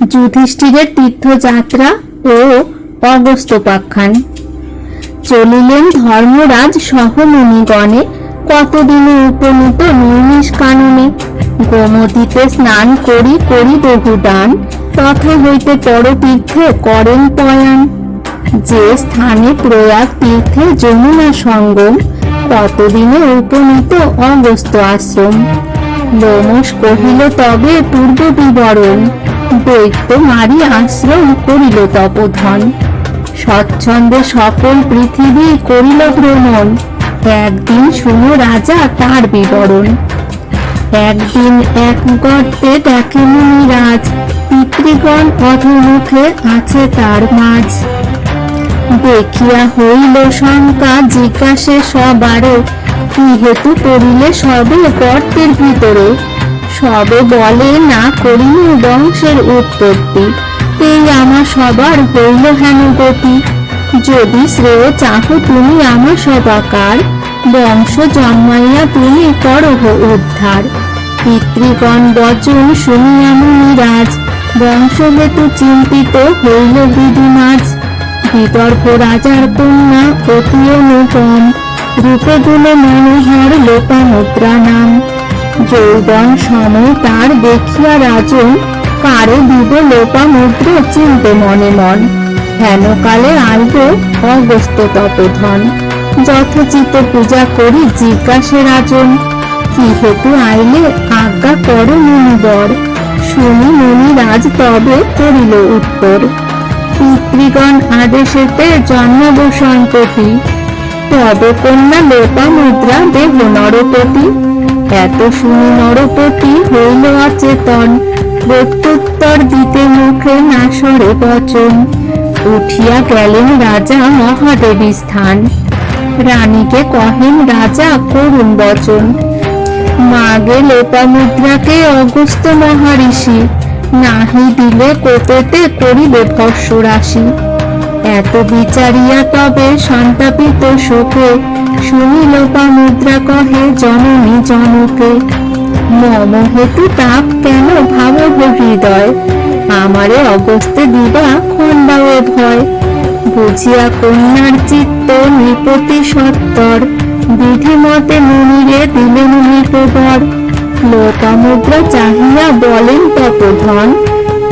যুধিষ্ঠিরের তীর্থযাত্রা ও অগস্ত্যোপাখ্যান। চলিলেন ধর্মরাজ সহ মুনিগণে, কতদিনে উপনীত নির্মিষ কাননে। গোমতীতে স্নান করি করি বহু দান, তথা হইতে পরতীর্থে করেন পয়ান। যে স্থানে প্রয়াগ তীর্থে যমুনা সঙ্গম, কতদিনে উপনীত অগস্ত্য আশ্রম। লোমশ কহিল তবে পূর্ব বিবরণ, দৈত্য মারি আশ্রম করিল তপোধন। স্বচ্ছন্দে সকল পৃথিবী করিল ভ্রমণ, একদিন শুনো রাজা তার বিবরণ। একদিন এক গর্তে দেখে মুনিরাজ, পিতৃগণ অধোমুখে আছে তার মাঝ। দেখিয়া হইল শঙ্কা জিজ্ঞাসে সবারে, কি হেতু করিলে সবে গর্তের ভিতরে। সবে বলে না করিনি বংশের উৎপত্তি, তেই আমার সবার হইল হেন গতি। যদি শ্রেয় চাহ তুমি আমার সবাকার, বংশ জন্মাইয়া তুমি করহ উদ্ধার। পিতৃগণ বচন শুনিয়া মুনিরাজ, বংশ হেতু চিন্তিত হইল বিধিমাজ। বিদর্ভ রাজার কন্যা অতি অনুপম, রূপে গুণে মনোহর লোপামুদ্রা নাম। যৌবন সময় তার দেখিয়া রাজন, কারে দিব লোপামুদ্র চিনতে মনে মন। হেনকালে আইব অগস্ত্য তপোধন, যথোচিত পূজা করি জিজ্ঞাসে রাজন। কি হেতু আইলে আজ্ঞা করো মুনিবর, শুনি মুনিরাজ তবে করিল উত্তর। পিতৃগণ আদেশেতে জন্মাব সম্প্রতি, তবে কন্যা লোপামুদ্রা দেব নরপতি। এত শুনি নরপতি হইল অচেতন, প্রত্যুত্তর দিতে মুখে না সরে বচন। উঠিয়া গেলেন রাজা মহাদেবী স্থান, রানীকে কহেন রাজা করুণ বচন। মাগে লোপামুদ্রাকে অগস্ত্য মহারিষি, নাহি দিলে কোপেতে করিবে ভস্য রাশি। এত বিচারিয়া তবে সন্তাপিত শোকে, শুনি লোপামুদ্রা কহে জননী জনকে। মম হেতু তাপ কেন ভাবব হৃদয়, আমারে অগস্ত্যে দিবা খণ্ডাও ভয়। বুঝিয়া কন্যার চিত্ত নৃপতি সত্তর, বিধিমতে মুনিরে দিলেন নৃপবর। লোপামুদ্রা চাহিয়া বলেন তপোধন,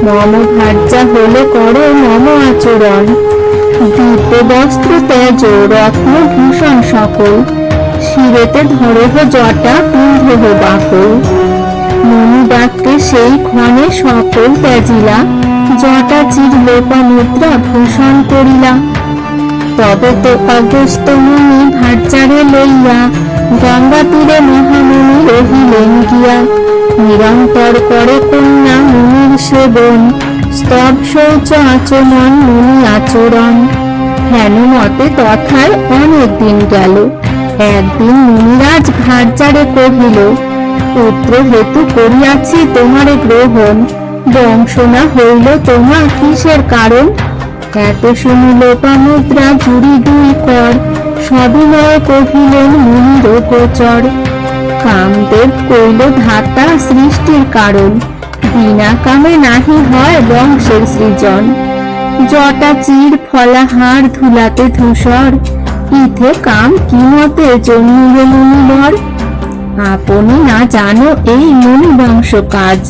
মম ভার্যা হলে করো মম আচরণ। দিব্য বস্ত্র তেজ রত্ন ভূষণ সকল, শিরেতে ধরহ জটা পিন্ধহ বাকল। মুনি ডাকতে সেই ক্ষণে সকল ত্যাজিলা, জটা চির লোপামুদ্রা ভূষণ করিলা। তবে তো অগস্ত্য মুনি ভার্যারে লইয়া, গঙ্গা তীরে মহামুনি রহিলেন গিয়া। নিরন্তর করে কন্যা মুনির সেবন, স্তব শৌচ আচমন মুনি আচরণ। হেন মতে তথায় অনেক দিন গেল। একদিন মুনিরাজ ভার্যারে কহিল, পুত্র হেতু করিয়াছি তোমারে গ্রহণ, বংশ না হইল তোমার কিসের কারণ। এত শুনি লোপামুদ্রা জুড়ি দুই কর, সবিনয়ে কহিলেন মুনির গোচর। কামদেব কইল ধাতা সৃষ্টির কারণ, বিনা কামে নাহি হয় বংশের সৃজন। জটা চির ফলাহার ধুলাতে ধূসর, ইথে কাম কি মতে জন্মিল মুনিবর। আপনি না জানো এই মুনি বংশ কাজ,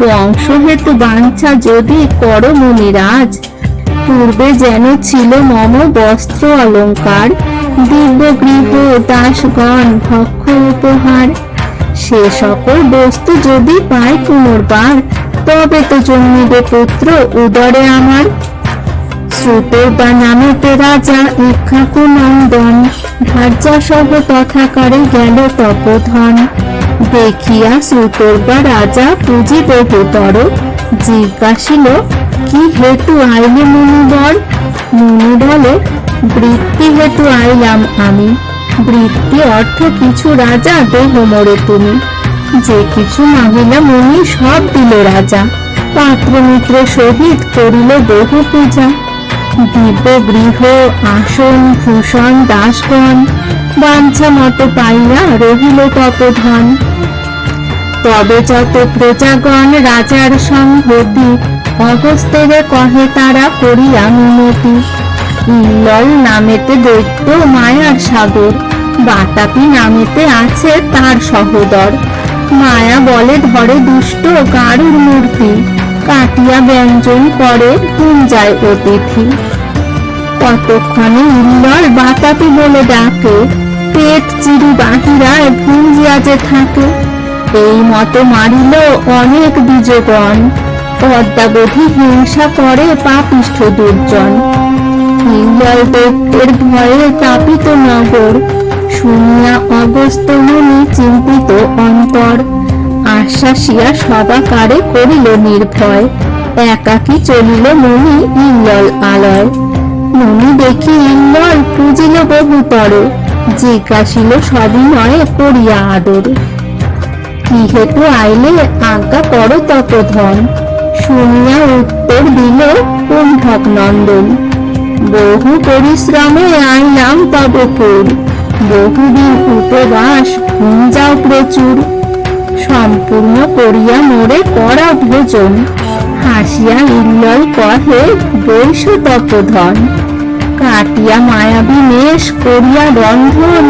বংশ হেতু বাঞ্ছা যদি করো মুনিরাজ। পূর্বে যেন ছিল মম বস্ত্র অলঙ্কার, দিব্য গৃহ দাসগণ ভক্ষ উপহার। সে সকল বস্তু যদি পাই পুনর্বার, তবে তো জন্মিবে পুত্র উদরে আমার। শ্রুতবা নামেতে রাজা ইক্ষ্বাকু নন্দন, ভার্যা সহ তথাকারে গেল তপোধন। দেখিয়া শ্রুতবা রাজা পুঁজি বহুতর, জিজ্ঞাসিল কি হেতু আইলে মুনিবর। মুনি বলে বৃত্তি হেতু আইলাম আমি। বৃত্তি অর্থ কিছু রাজা দেহ মোরে তুমি। যে কিছু মাগিলা মুনি সব দিল রাজা, পাত্র মিত্র সহিত করিল বহু পূজা। দিব্য গৃহ আসন ভূষণ দাসগণ, বাঞ্ছা মতো পাইয়া রহিল তপোধন। তবে যত প্রজাগণ রাজার সংহতি, অগস্ত্যের কহে তারা করিয়া মিনতি। ইল্লল নামেতে দৈত্য মায়ার সাগর, বাতাপি নামেতে আছে তার সহোদর। মায়া বলে ধরে দুষ্ট গারুর মূর্তি, কাটিয়া ব্যঞ্জন করে যায় অতিথি। কতক্ষণে ইল্লল বাতাপি বলে ডাকে, পেট চিরি বাহিরায় ভুঞ্জিয়া যে থাকে। এই মতো মারিল অনেক দ্বিজগণ, পদ্মাবধি হিংসা করে পাপিষ্ঠ দুর্জন। ইল্লল দৈত্যের ভয়ে তাপিত নগর, শুনিয়া অগস্ত্য মুনি চিন্তিত অন্তর। আশ্বাসিয়া সবাকারে করিল নির্ভয়, একাকী চলিল মুনি ইল্লল আলয়। মুনি দেখি ইল্লল পুজিল বহুতর, জিজ্ঞাসিল সবিনয়ে করিয়া আদর। কি হেতু আইলে আজ্ঞা করো তপোধন, শুনিয়া উত্তর দিল কুণ্ঠক নন্দন। বহু পরিশ্রমে আইলাম তবপুর, বহুদিন উপবাস ভুঞ্জাও প্রচুর। সম্পূর্ণ করিয়া মোরে করা ভোজন, হাসিয়া ইল্লল কহে বৈশ তপোধন। কাটিয়া মায়াবী মেষ করিয়া রন্ধন,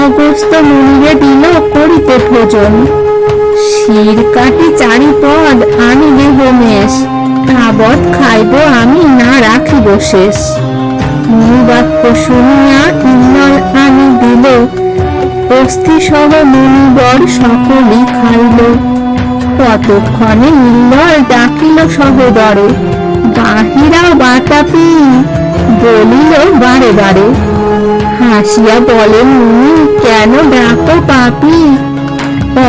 অগস্ত্য মুনিরে দিল করিতে ভোজন। শির কাটি চারিপদ আনিবে হোমেশ, তাবৎ খাইব আমি না রাখিব শেষ। মুনিবাক্য শুনিয়া ইল্লল আনি দিল, অস্থি সহ মুনিবর সকলই খাইল। ততক্ষণে ইল্লল ডাকিল সহোদরে, বাহিরা বাতাপি বলিল বারে বারে। হাসিয়া বলে মুনি কেন ডাকো পাপী,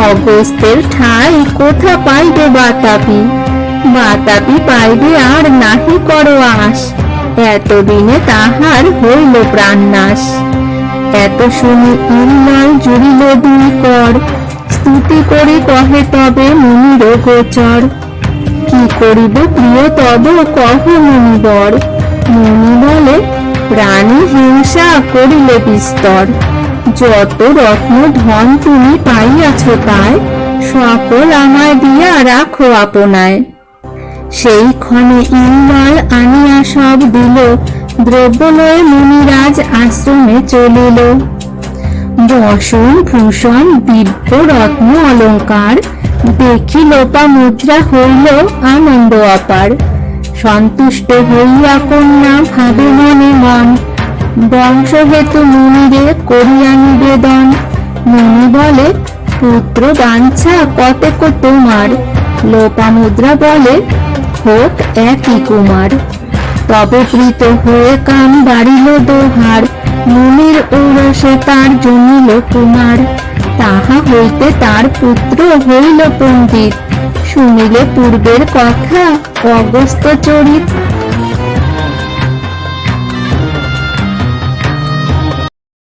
অগস্ত্যের ঠাই কোথা পাইবে বাতাপি। বাতাপি পাইবে আর নাহি করো আশ, এতদিনে তাহার হইল প্রাণনাশ। এত শুনি ইল্লল জুড়িল দুই কর, স্তুতি করি কহে তবে মুনির গোচর। কি করিব প্রিয় তব কহ মুনিবর, মুনি বলে প্রাণী হিংসা করিলে বিস্তর। যত রত্ন ধন তুমি পাইয়াছ তাই, সকল আমায় দিয়া রাখো আপনায়। সেই ক্ষণে ইল্লল আনিয়া সব দিল, দ্রব্য লয়ে মুনিরাজ আশ্রমে চলিল। বসন ভূষণ দিব্য রত্ন অলঙ্কার, দেখি লোপা মুদ্রা হইল আনন্দ অপার। সন্তুষ্ট হইয়া কন্যা ভাবে মনে মন, বংশ হেতু মুনিরে করিয়া নিবেদন। মুনি বলে পুত্র বাঞ্ছা কতেক তোমার, লোপা মুদ্রা বলে হোক একই কুমার। তবে প্রীত হয়ে কাম বাড়িল দোহার, মুনির ঔরসে তার জন্মিল কুমার। তাহা হইতে তার পুত্র হইল পণ্ডিত, শুনিলে পূর্বের কথা অগস্ত্য চরিত।